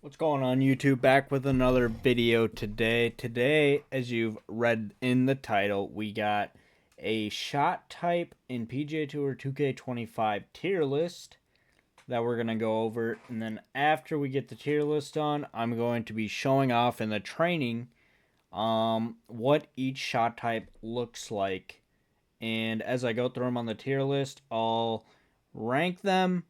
What's going on, YouTube? Back with another video today. Today, as you've read in the title, we got a shot type in PGA Tour 2K25 tier list that we're going to go over. And then after we get the tier list done, I'm going to be showing off in the training what each shot type looks like. And as I go through them on the tier list, I'll rank them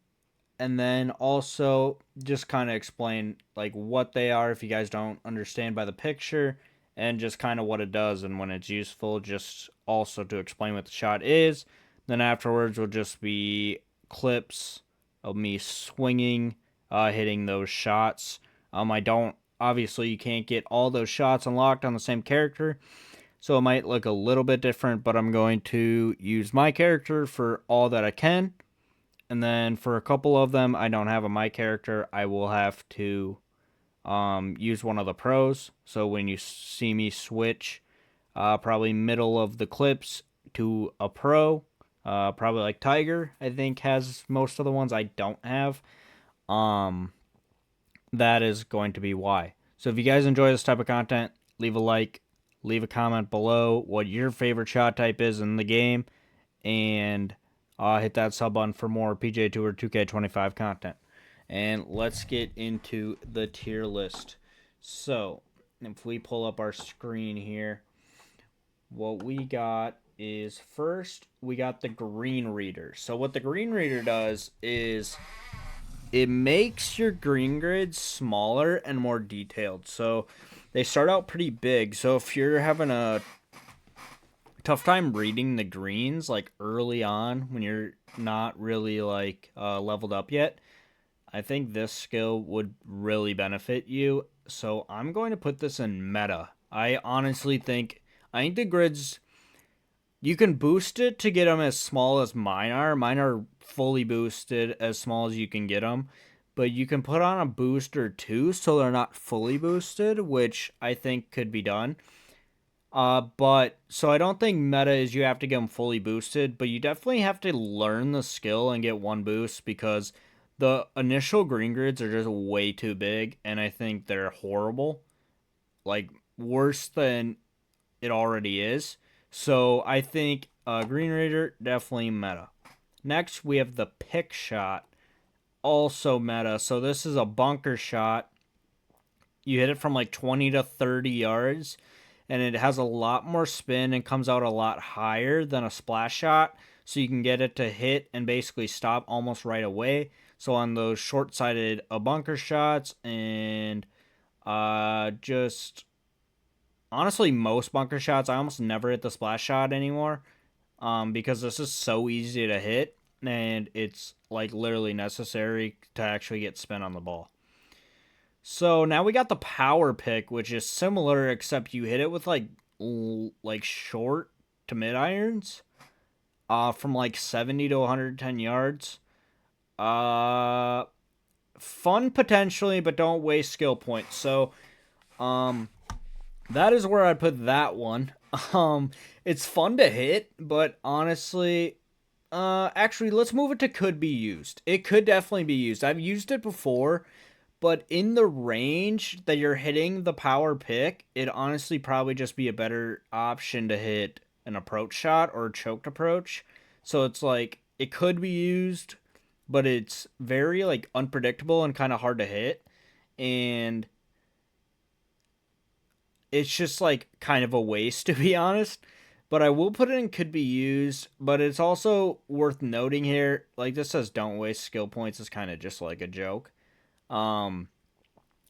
and then also just kind of explain like what they are if you guys don't understand by the picture, and just kind of what it does and when it's useful, just also to explain what the shot is. Then afterwards will just be clips of me swinging, hitting those shots. I don't Obviously you can't get all those shots unlocked on the same character, so it might look a little bit different, but I'm going to use my character for all that I can. And then for a couple of them, I don't have a my character. I will have to use one of the pros. So when you see me switch, probably middle of the clips to a pro, probably like Tiger, I think has most of the ones I don't have. Um, that is going to be why. So if you guys enjoy this type of content, leave a like, leave a comment below what your favorite shot type is in the game, and hit that sub button for more PGA Tour 2K25 content. And let's get into the tier list. So, if we pull up our screen here, what we got is first, we got the green reader. So, what the green reader does is it makes your green grids smaller and more detailed. So, they start out pretty big. So, if you're having a tough time reading the greens like early on when you're not really like leveled up yet, I think this skill would really benefit you. So I'm going to put this in meta. I think the grids, you can boost it to get them as small as mine are. Mine are fully boosted as small as you can get them, but you can put on a booster too so they're not fully boosted, which I think could be done. But so I don't think meta is you have to get them fully boosted, but you definitely have to learn the skill and get one boost, because the initial green grids are just way too big, and I think they're horrible, like worse than it already is. So I think green reader definitely meta. Next we have the pick shot, also meta. So this is a bunker shot. You hit it from like 20 to 30 yards, and it has a lot more spin and comes out a lot higher than a splash shot, so you can get it to hit and basically stop almost right away. So on those short-sighted bunker shots, and just honestly most bunker shots, I almost never hit the splash shot anymore, because this is so easy to hit, and it's like literally necessary to actually get spin on the ball. So now we got the power pick, which is similar, except you hit it with like short to mid irons, from like 70 to 110 yards. Uh, Fun potentially, but don't waste skill points. So, that is where I put that one. It's fun to hit, but honestly, actually, let's move it to could be used. It could definitely be used. I've used it before, but in the range that you're hitting the power pick, it honestly probably just be a better option to hit an approach shot or a choked approach. So it's like it could be used, but it's very like unpredictable and kind of hard to hit, and it's just like kind of a waste to be honest. But I will put it in could be used, but it's also worth noting here, like this says don't waste skill points is kind of just like a joke. Um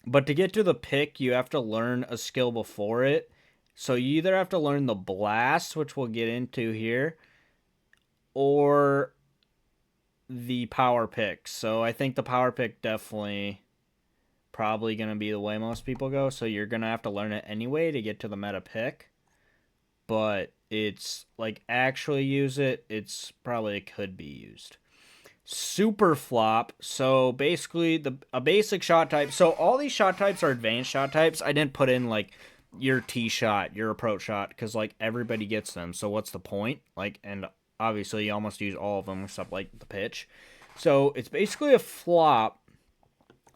but to get to the pick, you have to learn a skill before it. So you either have to learn the blast, which we'll get into here, or the power pick. So I think the power pick definitely probably going to be the way most people go. So you're going to have to learn it anyway to get to the meta pick. But it's like actually use it, it's probably it could be used. Super flop. So basically a basic shot type. So all these shot types are advanced shot types. I didn't put in like your tee shot, your approach shot, because like everybody gets them. So what's the point? Like, and obviously you almost use all of them except like the pitch. So it's basically a flop.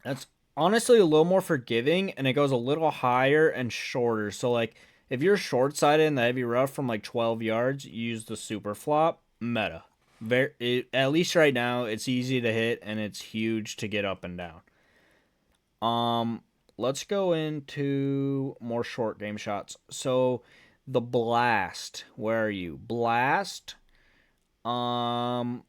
That's honestly a little more forgiving, and it goes a little higher and shorter. So like if you're short sided in the heavy rough from like 12 yards, use the super flop. Meta. At least right now, it's easy to hit and it's huge to get up and down. Um, let's go into more short game shots. So the blast. Where are you? Blast. Um,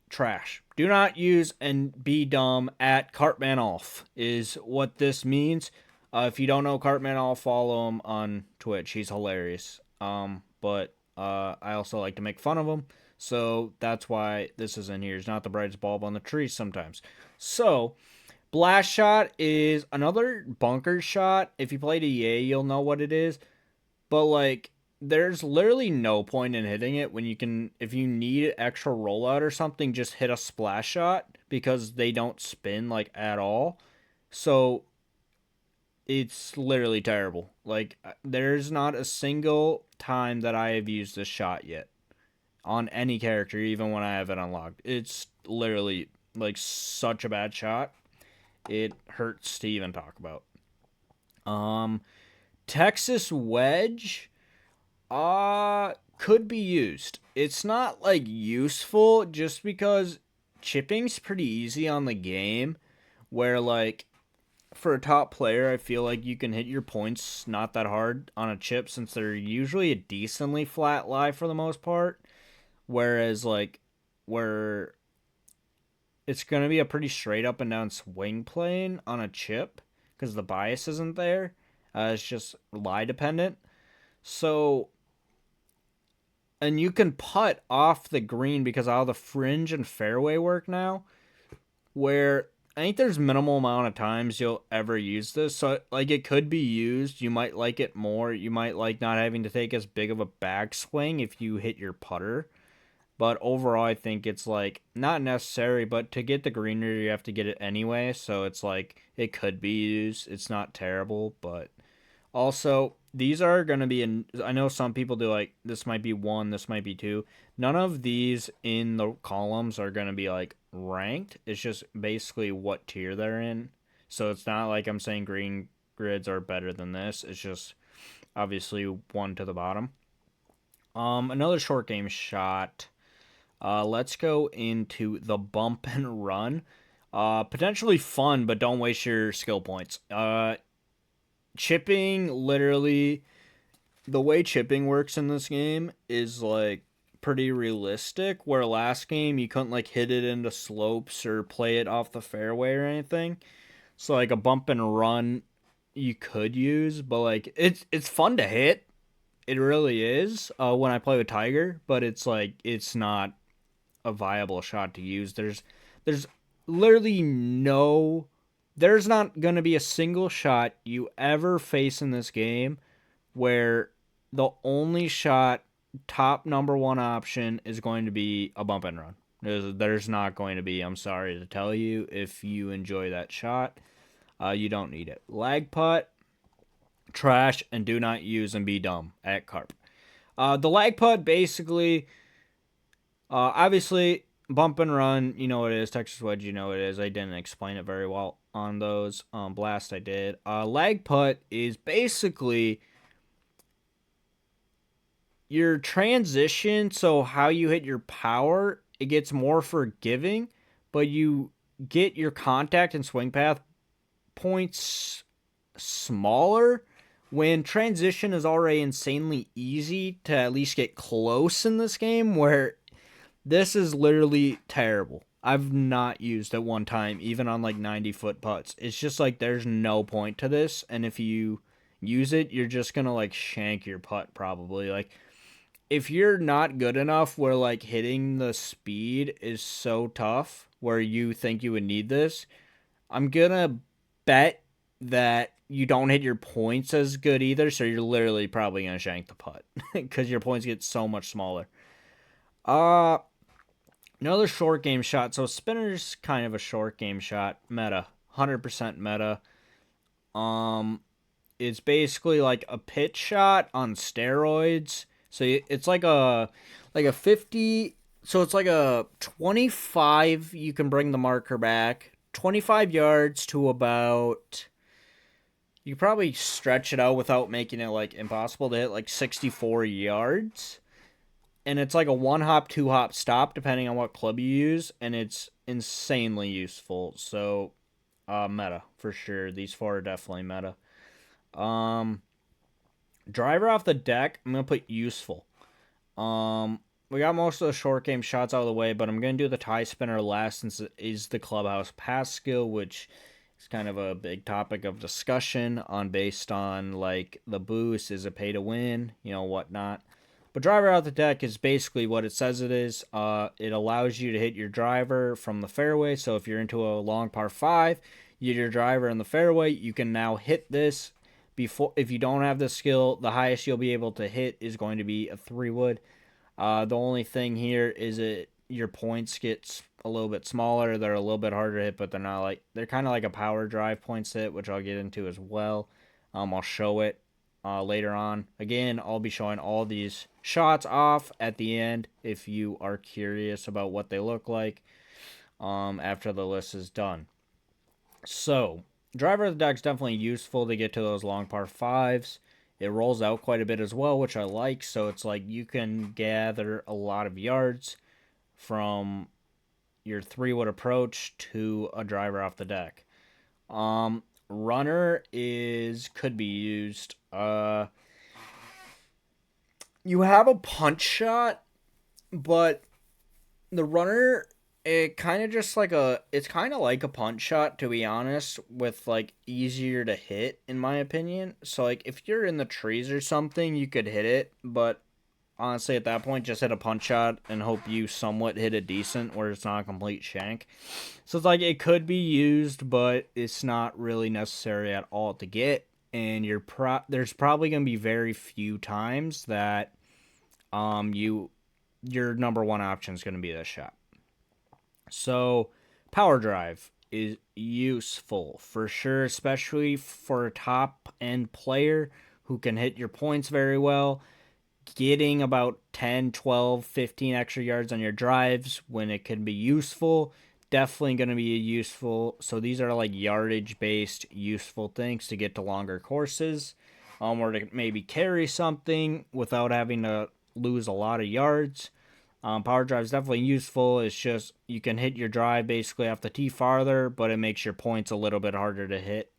trash. Do not use and be dumb at Cartman Off is what this means. If you don't know Cartman Off, follow him on Twitch. He's hilarious. But I also like to make fun of him, so that's why this is in here. He's not the brightest bulb on the tree sometimes. So blast shot is another bunker shot. If you played EA, you'll know what it is. But like there's literally no point in hitting it when you can, if you need extra rollout or something, just hit a splash shot because they don't spin like at all. So it's literally terrible. Like there's not a single time that I have used this shot yet on any character, even when I have it unlocked. It's literally like such a bad shot. It hurts to even talk about. Texas wedge could be used. It's not like useful just because chipping's pretty easy on the game, where like for a top player, I feel like you can hit your points not that hard on a chip since they're usually a decently flat lie for the most part. Whereas like where it's gonna be a pretty straight up and down swing plane on a chip because the bias isn't there. It's just lie dependent. So and you can putt off the green because of how the fringe and fairway work now, where I think there's minimal amount of times you'll ever use this. So like it could be used. You might like it more. You might like not having to take as big of a backswing if you hit your putter. But overall, I think it's like not necessary, but to get the greener, you have to get it anyway. So it's like it could be used. It's not terrible, but also, these are going to be in. I know some people do like this might be one, this might be two. None of these in the columns are going to be like ranked. It's just basically what tier they're in. So it's not like I'm saying green grids are better than this. It's just obviously one to the bottom. Another short game shot. Let's go into the bump and run. Potentially fun, but don't waste your skill points. Chipping, literally the way chipping works in this game is like pretty realistic, where last game you couldn't like hit it into slopes or play it off the fairway or anything. So like a bump and run you could use, but like it's fun to hit. It really is when I play with Tiger, but it's like it's not a viable shot to use. There's literally no, there's not going to be a single shot you ever face in this game where the only shot, top number one option, is going to be a bump and run. There's not going to be. I'm sorry to tell you. If you enjoy that shot, you don't need it. Lag putt, trash, and do not use and be dumb at carp. The lag putt basically, obviously, bump and run, you know what it is. Texas wedge, you know what it is. I didn't explain it very well on those. Blast, I did. Lag putt is basically your transition, so how you hit your power, it gets more forgiving, but you get your contact and swing path points smaller when transition is already insanely easy to at least get close in this game, where this is literally terrible. I've not used it one time, even on like 90-foot putts. It's just like there's no point to this, and if you use it, you're just gonna like shank your putt probably. Like if you're not good enough where like hitting the speed is so tough where you think you would need this, I'm gonna bet that you don't hit your points as good either, so you're literally probably gonna shank the putt because your points get so much smaller. Uh Another short game shot. So spinner's kind of a short game shot. Meta. 100% meta. It's basically like a pitch shot on steroids. So it's like a 50, so it's like a 25 you can bring the marker back 25 yards to about, you could probably stretch it out without making it like impossible to hit, like 64 yards. And it's like a one hop, two hop stop depending on what club you use, and it's insanely useful. So, meta for sure. These four are definitely meta. Um, Driver off the deck, I'm gonna put useful. We got most of the short game shots out of the way, but I'm gonna do the tie spinner last since it is the clubhouse pass skill, which is kind of a big topic of discussion on based on like the boost, is it pay to win, whatnot. But driver out the deck is basically what it says it is. It allows you to hit your driver from the fairway. So if you're into a long par five, you get your driver in the fairway. You can now hit this. Before, if you don't have the skill, the highest you'll be able to hit is going to be a 3-wood. The only thing here is your points get a little bit smaller. They're a little bit harder to hit, but they're kind of like a power drive points hit, which I'll get into as well. I'll show it later on. Again, I'll be showing all these shots off at the end if you are curious about what they look like after the list is done. So, driver of the deck is definitely useful to get to those long par fives. It rolls out quite a bit as well, which I like. So it's like you can gather a lot of yards from your 3-wood approach to a driver off the deck. Runner could be used. You have a punch shot, but the runner, it's kind of like a punch shot, to be honest, with like easier to hit in my opinion. So like if you're in the trees or something, you could hit it, but honestly at that point just hit a punch shot and hope you somewhat hit it decent where it's not a complete shank. So it's like it could be used, but it's not really necessary at all to get. And there's probably going to be very few times that your number one option is going to be this shot. So, power drive is useful for sure, especially for a top end player who can hit your points very well. Getting about 10, 12, 15 extra yards on your drives when it can be useful, definitely going to be useful. So, these are like yardage based useful things to get to longer courses, or to maybe carry something without having to lose a lot of yards. Power drive is definitely useful. It's just you can hit your drive basically off the tee farther, but it makes your points a little bit harder to hit.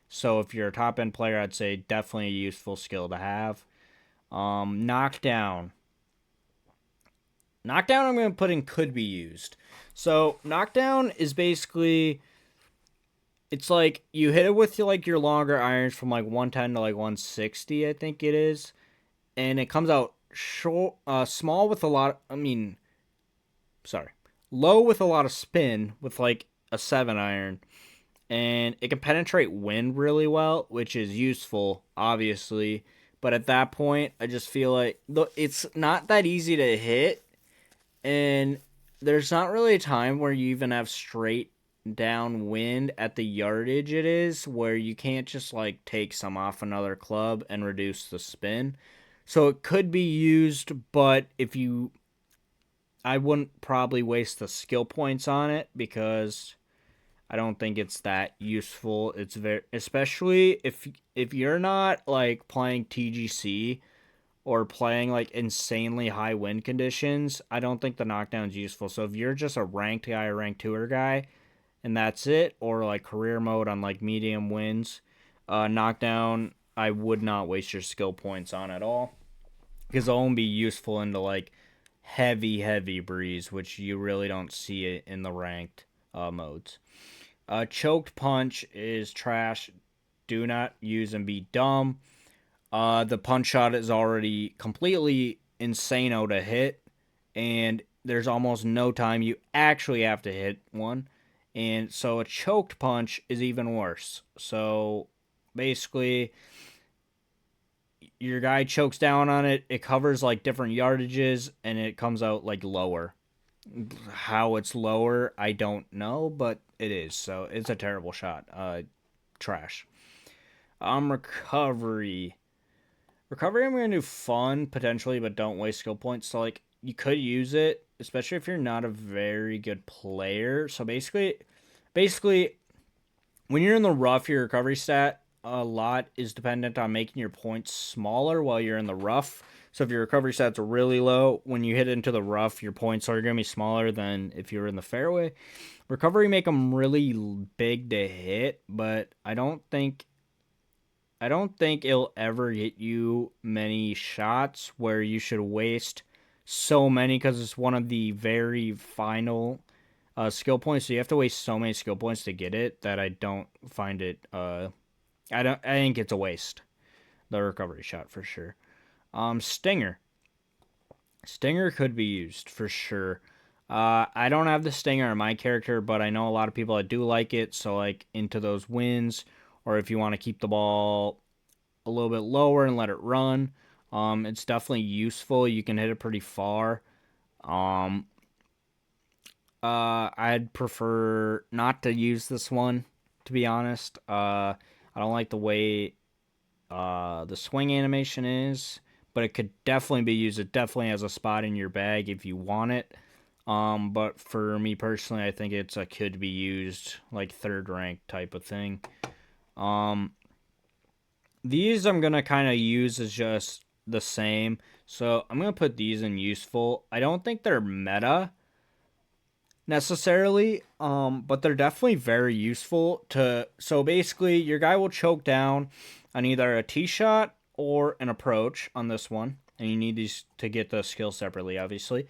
So if you're a top end player, I'd say definitely a useful skill to have. Knockdown. Knockdown I'm going to put in could be used. So knockdown is basically, it's like you hit it with like your longer irons from like 110 to like 160, I think it is. And it comes out short, small with a lot. Low with a lot of spin with like a 7-iron, and it can penetrate wind really well, which is useful, obviously. But at that point, I just feel like it's not that easy to hit, and there's not really a time where you even have straight down wind at the yardage it is, where you can't just like take some off another club and reduce the spin. So it could be used, but I wouldn't probably waste the skill points on it because I don't think it's that useful. It's especially if you're not like playing TGC or playing like insanely high wind conditions, I don't think the knockdown's useful. So if you're just a ranked guy or ranked tour guy and that's it, or like career mode on like medium winds, knockdown, I would not waste your skill points on at all, because it'll only be useful into like heavy breeze, which you really don't see it in the ranked modes. Choked punch is trash. Do not use and be dumb. The punch shot is already completely insano to hit, and there's almost no time you actually have to hit one. And so a choked punch is even worse. So basically, your guy chokes down on it, it covers like different yardages, and it comes out like lower. How it's lower, I don't know, but it is. So it's a terrible shot. Trash. Recovery. Recovery, I'm going to do fun, potentially, but don't waste skill points. So, like, you could use it, especially if you're not a very good player. So, basically, basically, when you're in the rough, your recovery stat a lot is dependent on making your points smaller while you're in the rough. So if your recovery stat's really low, when you hit into the rough, your points are going to be smaller than if you're in the fairway. Recovery make them really big to hit, but I don't think it'll ever get you many shots where you should waste so many, because it's one of the very final skill points. So you have to waste so many skill points to get it that I don't find it. I think it's a waste. The recovery shot for sure. Stinger. Stinger could be used for sure. I don't have the stinger on my character, but I know a lot of people that do like it. So like into those winds, or if you want to keep the ball a little bit lower and let it run, it's definitely useful. You can hit it pretty far. I'd prefer not to use this one, to be honest. I don't like the way the swing animation is, but it could definitely be used. It definitely has a spot in your bag if you want it. But for me personally, I think it's a could be used, like third rank type of thing. These I'm gonna kind of use as just the same. So I'm gonna put these in useful. I don't think they're meta necessarily, but they're definitely very useful to. So basically, your guy will choke down on either a tee shot or an approach on this one, and you need these to get the skill separately, obviously.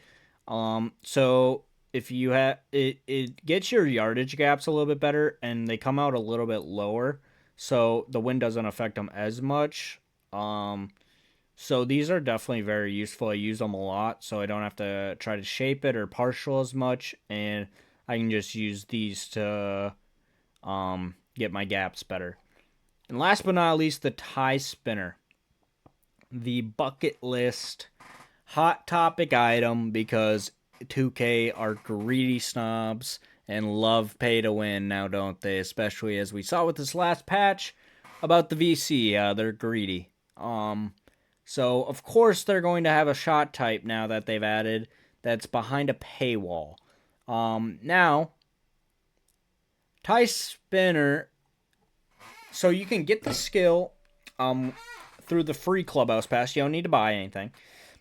So if you have it gets your yardage gaps a little bit better, and they come out a little bit lower, so the wind doesn't affect them as much. So these are definitely very useful. I use them a lot, so I don't have to try to shape it or partial as much, and I can just use these to get my gaps better. And last but not least, the tie spinner. The bucket list hot topic item, because 2K are greedy snobs and love pay to win now, don't they? Especially as we saw with this last patch about the VC. They're greedy. So of course they're going to have a shot type now that they've added that's behind a paywall. Now, tie spinner. So you can get the skill through the free clubhouse pass. You don't need to buy anything.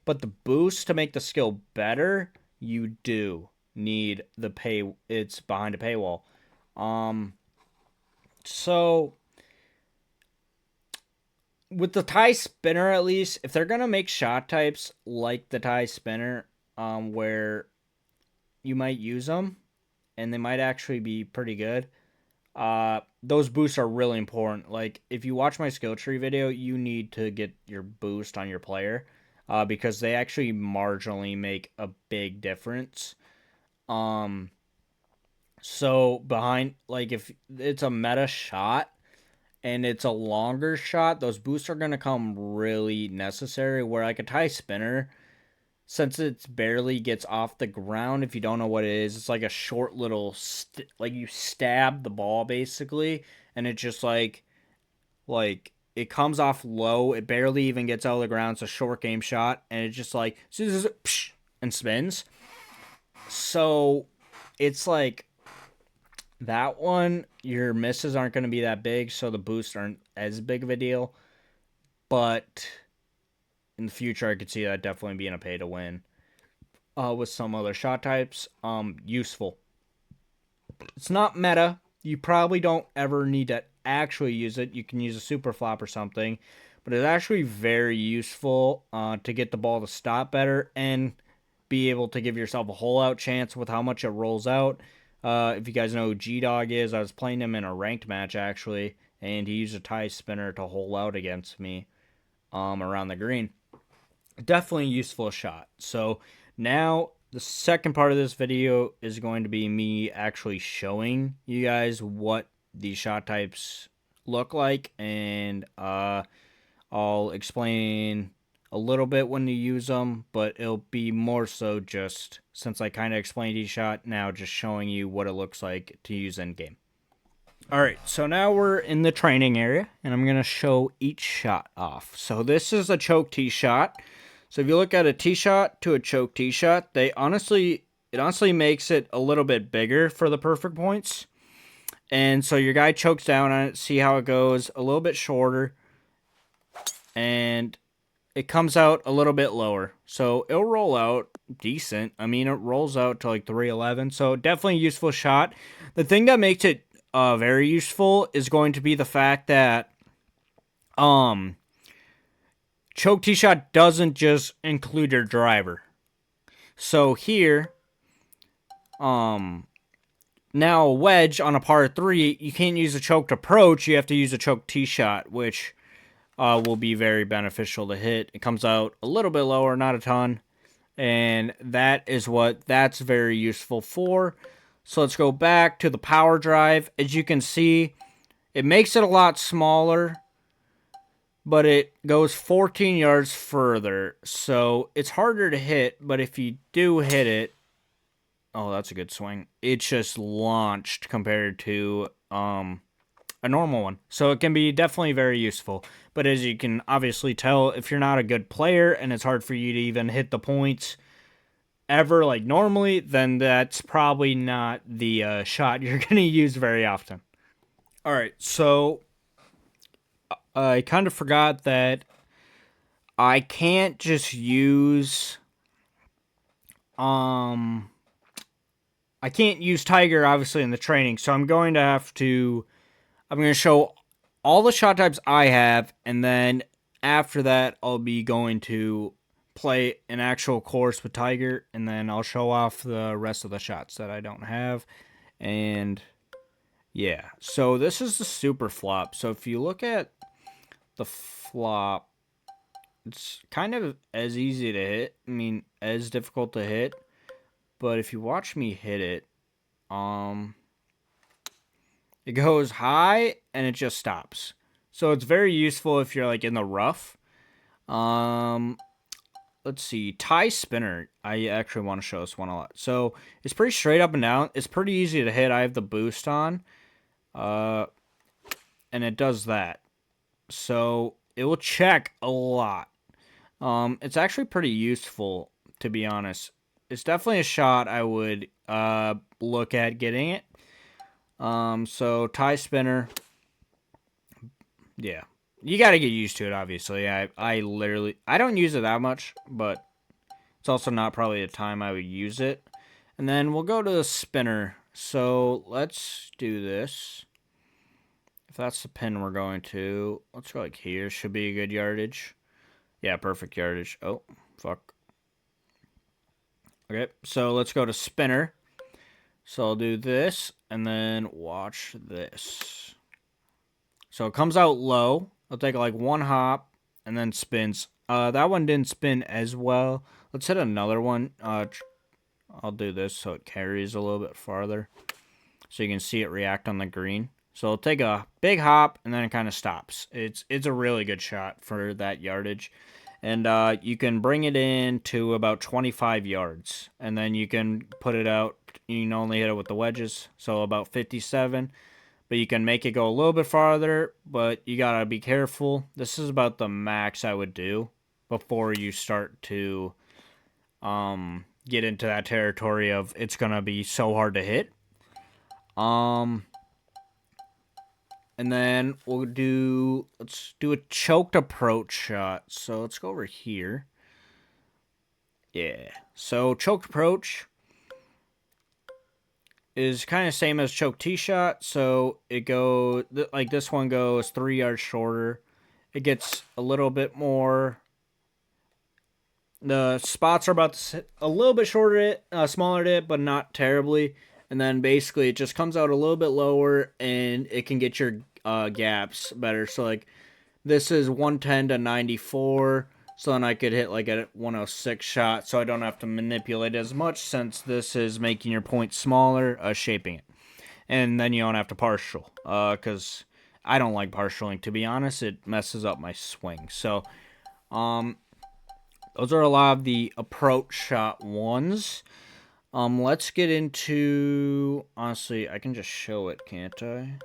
But the boost to make the skill better, you do need the pay. It's behind a paywall. So with the tie spinner, at least, if they're gonna make shot types like the tie spinner, where you might use them, and they might actually be pretty good. Those boosts are really important. Like if you watch my skill tree video, you need to get your boost on your player, because they actually marginally make a big difference. So behind, like if it's a meta shot and it's a longer shot, those boosts are gonna come really necessary. Where like a tie spinner, since it barely gets off the ground, if you don't know what it is, it's like a short little like you stab the ball basically, and it just like it comes off low, it barely even gets out of the ground. It's a short game shot, and it just like and spins. So it's like that one, your misses aren't going to be that big, so the boosts aren't as big of a deal. But in the future, I could see that definitely being a pay to win. With some other shot types, useful. It's not meta. You probably don't ever need to actually use it. You can use a super flop or something, but it's actually very useful to get the ball to stop better and be able to give yourself a hole out chance with how much it rolls out. If you guys know who G-Dog is, I was playing him in a ranked match actually, and he used a tie spinner to hole out against me around the green. Definitely a useful shot. So now the second part of this video is going to be me actually showing you guys what these shot types look like, and I'll explain a little bit when to use them, but it'll be more so just, since I kind of explained each shot, now just showing you what it looks like to use in game. Alright, so now we're in the training area, and I'm going to show each shot off. So this is a choke tee shot. So if you look at a tee shot to a choke tee shot, it honestly makes it a little bit bigger for the perfect points. And so your guy chokes down on it. See how it goes? A little bit shorter. And it comes out a little bit lower. So it'll roll out decent. I mean, it rolls out to like 311. So definitely a useful shot. The thing that makes it very useful is going to be the fact that choke tee shot doesn't just include your driver. So here, now a wedge on a par 3, you can't use a choked approach. You have to use a choked tee shot, which will be very beneficial to hit. It comes out a little bit lower, not a ton. And that is what that's very useful for. So let's go back to the power drive. As you can see, it makes it a lot smaller, but it goes 14 yards further. So it's harder to hit, but if you do hit it, oh, that's a good swing. It's just launched compared to a normal one. So it can be definitely very useful. But as you can obviously tell, if you're not a good player and it's hard for you to even hit the points ever like normally, then that's probably not the shot you're going to use very often. All right, so I kind of forgot that I can't just use I can't use Tiger obviously in the training, so I'm going to show all the shot types I have, and then after that I'll be going to play an actual course with Tiger, and then I'll show off the rest of the shots that I don't have. And yeah, so this is the super flop. So if you look at the flop, it's kind of as easy to hit. I mean, as difficult to hit. But if you watch me hit it, it goes high and it just stops. So it's very useful if you're like in the rough. Let's see, tie spinner. I actually want to show this one a lot. So it's pretty straight up and down. It's pretty easy to hit. I have the boost on, and it does that. So it will check a lot. It's actually pretty useful, to be honest. It's definitely a shot I would look at getting it. So tie spinner. Yeah. You got to get used to it, obviously. I don't use it that much, but it's also not probably the time I would use it. And then we'll go to the spinner. So let's do this. If that's the pin we're going to, let's go like here. Should be a good yardage. Yeah, perfect yardage. Oh, fuck. Okay, so let's go to spinner. So I'll do this, and then watch this. So it comes out low. I'll take like one hop, and then spins. That one didn't spin as well. Let's hit another one. I'll do this so it carries a little bit farther. So you can see it react on the green. So I'll take a big hop, and then it kind of stops. It's a really good shot for that yardage. And you can bring it in to about 25 yards. And then you can put it out. You can only hit it with the wedges. So about 57. But you can make it go a little bit farther. But you got to be careful. This is about the max I would do before you start to get into that territory of it's going to be so hard to hit. And then let's do a choked approach shot. So let's go over here. Yeah. So choked approach is kind of same as choked tee shot. So it goes like this one goes 3 yards shorter. It gets a little bit more. The spots are about a little bit shorter, smaller to it, but not terribly. And then basically it just comes out a little bit lower, and it can get your gaps better. So like this is 110 to 94. So then I could hit like a 106 shot, so I don't have to manipulate as much since this is making your point smaller, shaping it. And then you don't have to partial, because I don't like partialing, to be honest. It messes up my swing. So those are a lot of the approach shot ones. Let's get into, honestly, I can just show it, can't I?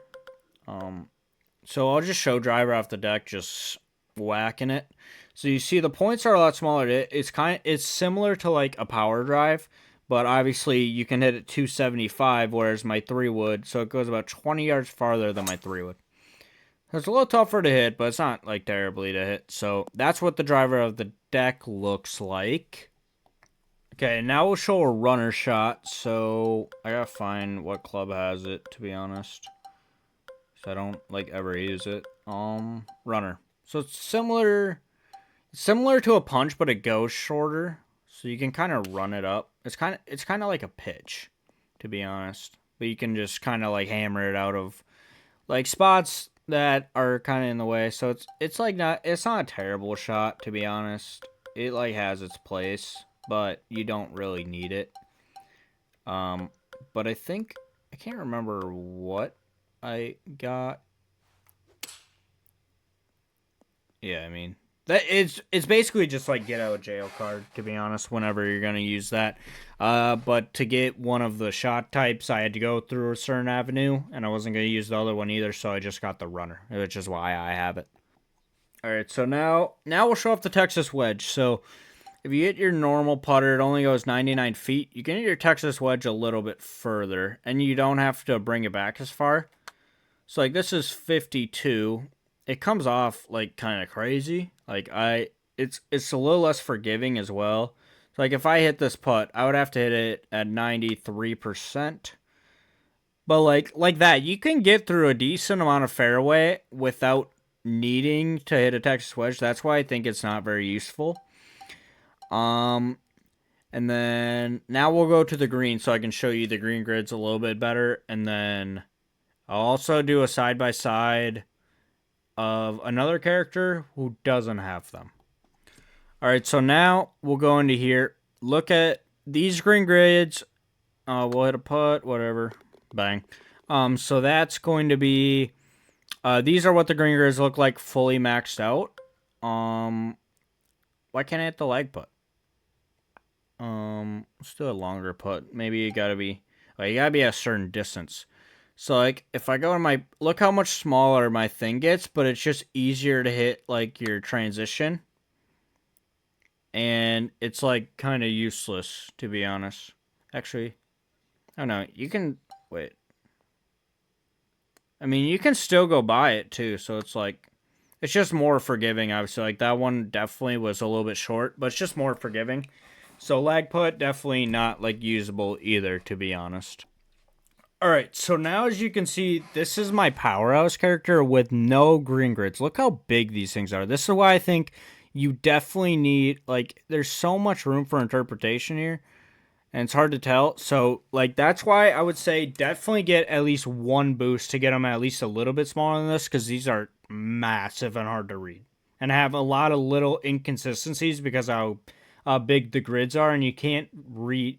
So I'll just show driver off the deck, just whacking it. So you see the points are a lot smaller. It's similar to like a power drive, but obviously you can hit it 275, whereas my 3 wood, so it goes about 20 yards farther than my 3 would. It's a little tougher to hit, but it's not like terribly to hit. So that's what the driver of the deck looks like. Okay, now we'll show a runner shot. So I gotta find what club has it, to be honest. So I don't like ever use it. Runner. So it's similar to a punch, but it goes shorter. So you can kind of run it up. It's kind of like a pitch, to be honest. But you can just kind of like hammer it out of like spots that are kind of in the way. So it's not a terrible shot, to be honest. It like has its place, but you don't really need it. But I can't remember what I got. Yeah, I mean, that it's basically just like get out of jail card, to be honest, whenever you're gonna use that. But to get one of the shot types, I had to go through a certain avenue, and I wasn't gonna use the other one either, so I just got the runner, which is why I have it. All right, so now we'll show off the Texas wedge. So if you hit your normal putter, it only goes 99 feet. You can hit your Texas wedge a little bit further, and you don't have to bring it back as far. So like this is 52. It comes off like kind of crazy. Like it's a little less forgiving as well. So like if I hit this putt, I would have to hit it at 93%. But like that, you can get through a decent amount of fairway without needing to hit a Texas wedge. That's why I think it's not very useful. And then now we'll go to the green so I can show you the green grids a little bit better, and then I'll also do a side-by-side of another character who doesn't have them. Alright, so now we'll go into here. Look at these green grids. We'll hit a putt, whatever. Bang. So that's going to be... these are what the green grids look like fully maxed out. Why can't I hit the lag putt? Let's do a longer putt. Maybe you gotta be at a certain distance. So like if I go to my, look how much smaller my thing gets, but it's just easier to hit like your transition. And it's like kind of useless, to be honest. Actually, I don't know. You can wait. I mean, you can still go by it too. So it's like, it's just more forgiving. Obviously, like that one definitely was a little bit short, but it's just more forgiving. So lag putt, definitely not like usable either, to be honest. Alright, so now as you can see, this is my powerhouse character with no green grids. Look how big these things are. This is why I think you definitely need, like, there's so much room for interpretation here, and it's hard to tell. So, like, that's why I would say definitely get at least one boost to get them at least a little bit smaller than this, because these are massive and hard to read. And have a lot of little inconsistencies because how big the grids are, and you can't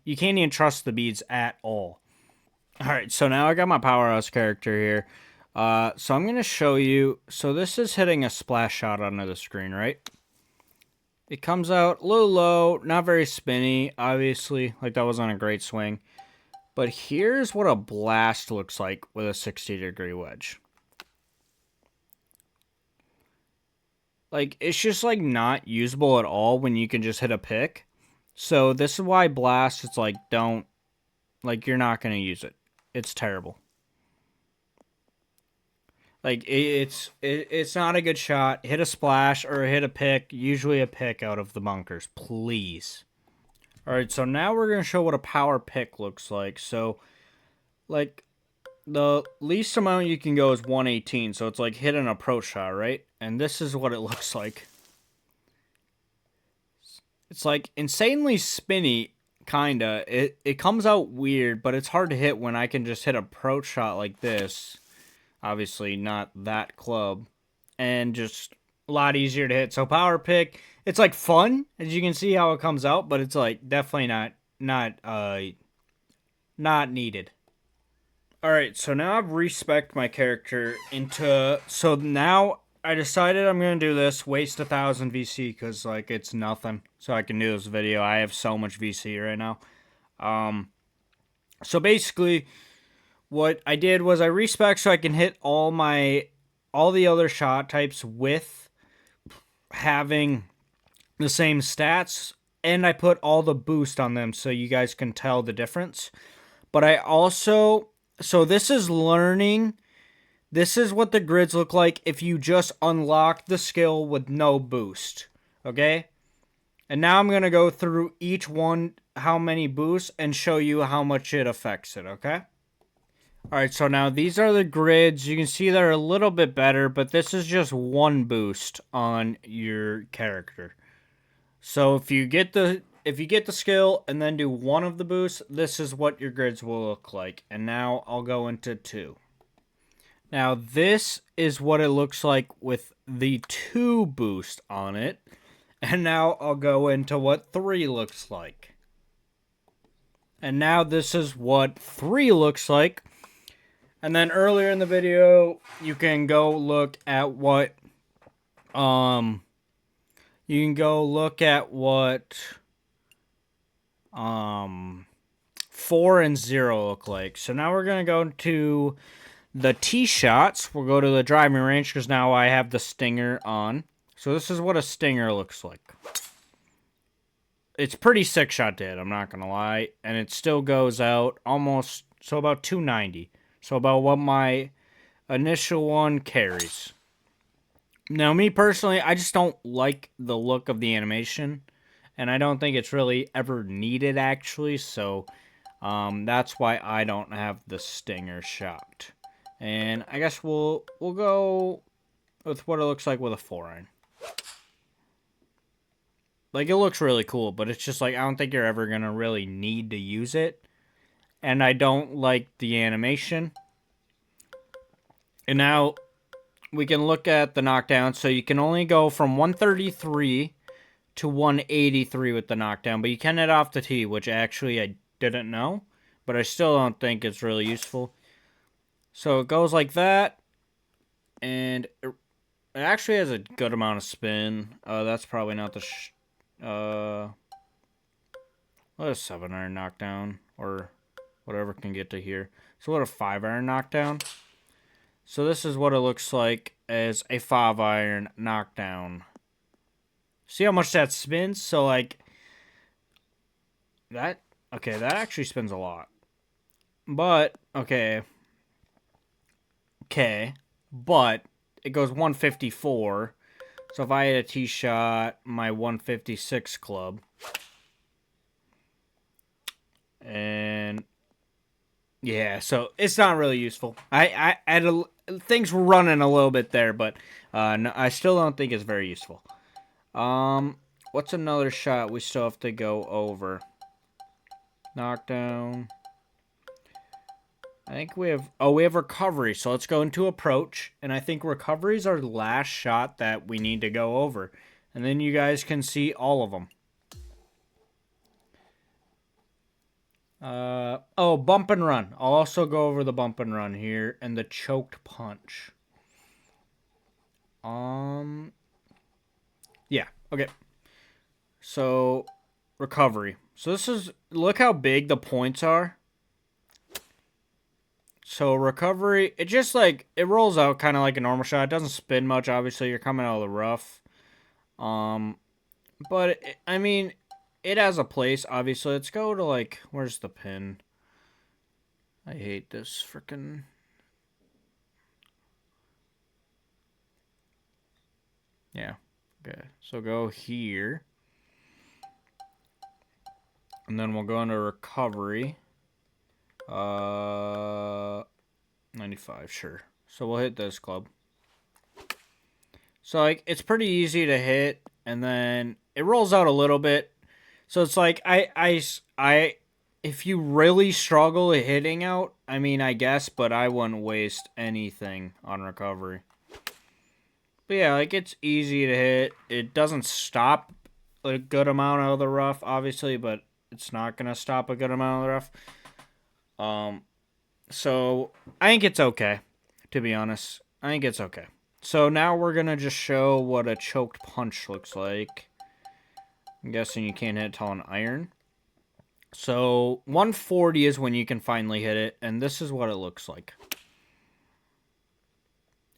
even trust the beads at all. Alright, so now I got my powerhouse character here. So I'm going to show you. So this is hitting a splash shot onto the screen, right? It comes out a little low, not very spinny, obviously. Like that wasn't a great swing. But here's what a blast looks like with a 60-degree wedge. Like, it's just, like, not usable at all when you can just hit a pick. So, this is why blast, it's like, don't, like, you're not going to use it. It's terrible. Like, it's not a good shot. Hit a splash or hit a pick. Usually a pick out of the bunkers, please. Alright, so now we're going to show what a power pick looks like. So, like, the least amount you can go is 118. So, it's like hit an approach shot, right? And this is what it looks like. It's like insanely spinny, kinda. It comes out weird, but it's hard to hit when I can just hit a approach shot like this. Obviously, not that club. And just a lot easier to hit. So power pick, it's like fun, as you can see how it comes out, but it's like definitely not needed. Alright, so now I've respec'd my character into... So now I decided I'm going to do this, waste 1,000 VC, because, like, it's nothing. So I can do this video. I have so much VC right now. So basically, what I did was I respec so I can hit all the other shot types with having the same stats and I put all the boost on them so you guys can tell the difference. But I also, so this is learning. This is what the grids look like if you just unlock the skill with no boost. Okay? And now I'm going to go through each one, how many boosts, and show you how much it affects it, okay? Alright, so now these are the grids. You can see they're a little bit better, but this is just one boost on your character. So if you get the skill and then do one of the boosts, this is what your grids will look like. And now I'll go into 2. Now this is what it looks like with the 2 boost on it. And now I'll go into what 3 looks like. And now this is what 3 looks like. And then earlier in the video, you can go look at what 4 and 0 look like. So now we're going to go to the tee shots. We'll go to the driving range because now I have the stinger on. So this is what a stinger looks like. It's pretty sick shot to hit, I'm not going to lie. And it still goes out almost, so about 290. So about what my initial one carries. Now, me personally, I just don't like the look of the animation. And I don't think it's really ever needed, actually. So that's why I don't have the stinger shot. And I guess we'll go with what it looks like with a 4-iron. Like, it looks really cool, but it's just like, I don't think you're ever going to really need to use it. And I don't like the animation. And now we can look at the knockdown. So you can only go from 133 to 183 with the knockdown. But you can hit off the tee, which actually I didn't know. But I still don't think it's really useful. So it goes like that. And it actually has a good amount of spin. That's probably not the... what a 7-iron knockdown, or whatever can get to here. So what a 5-iron knockdown. So this is what it looks like as a 5-iron knockdown. See how much that spins? So like that, okay, that actually spins a lot. But okay, but it goes 154. So if I hit a tee shot, my 156 club, and yeah, so it's not really useful. I had things were running a little bit there, but no, I still don't think it's very useful. What's another shot we still have to go over? Knockdown. I think we have recovery, so let's go into approach, and I think recovery is our last shot that we need to go over, and then you guys can see all of them. Bump and run. I'll also go over the bump and run here, and the choked punch. Yeah, okay. So, recovery. So this is, look how big the points are. So recovery, it just like, it rolls out kind of like a normal shot. It doesn't spin much, obviously. You're coming out of the rough. But, I mean, it has a place, obviously. Let's go to like, where's the pin? I hate this freaking... Yeah, okay. So go here. And then we'll go into recovery. 95, sure. So we'll hit this club. So like it's pretty easy to hit, and then it rolls out a little bit. So it's like I if you really struggle at hitting out, I mean I guess, but I wouldn't waste anything on recovery. But yeah, like it's easy to hit. It doesn't stop a good amount out of the rough, obviously, but it's not gonna stop a good amount of the rough. So I think it's okay, to be honest. I think it's okay. So now we're gonna just show what a choked punch looks like. I'm guessing you can't hit it on iron. So 140 is when you can finally hit it, and this is what it looks like.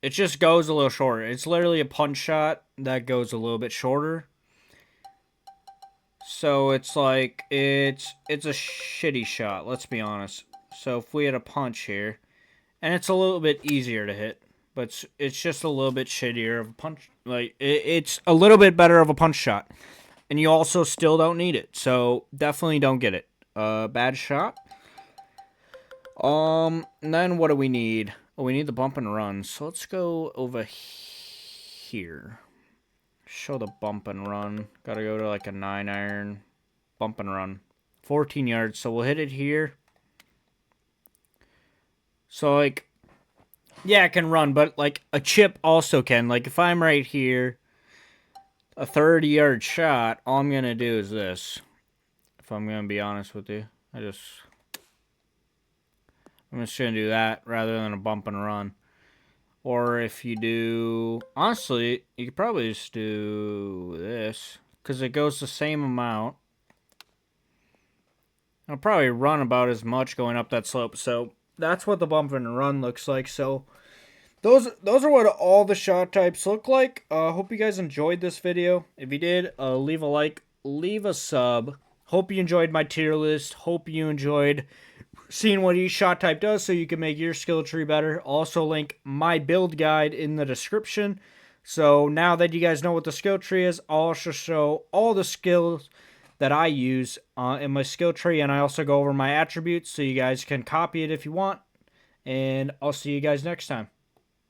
It just goes a little shorter. It's literally a punch shot that goes a little bit shorter. So it's like, it's a shitty shot, let's be honest. So if we had a punch here, and it's a little bit easier to hit, but it's just a little bit shittier of a punch. Like, it's a little bit better of a punch shot. And you also still don't need it. So definitely don't get it. Bad shot. And then what do we need? Oh, we need the bump and run. So let's go over here. Show the bump and run. Gotta go to like a 9-iron. Bump and run. 14 yards. So we'll hit it here. So like, yeah, it can run, but like a chip also can. Like if I'm right here, a 30-yard shot, all I'm gonna do is this. If I'm gonna be honest with you, I'm just gonna do that rather than a bump and run. Or if you do, honestly, you could probably just do this because it goes the same amount. I'll probably run about as much going up that slope. So that's what the bump and run looks like. So those are what all the shot types look like. Hope you guys enjoyed this video. If you did, leave a like, leave a sub. Hope you enjoyed my tier list. Hope you enjoyed seeing what each shot type does so you can make your skill tree better. Also link my build guide in the description. So now that you guys know what the skill tree is, I'll also show all the skills that I use in my skill tree, and I also go over my attributes so you guys can copy it if you want. And I'll see you guys next time.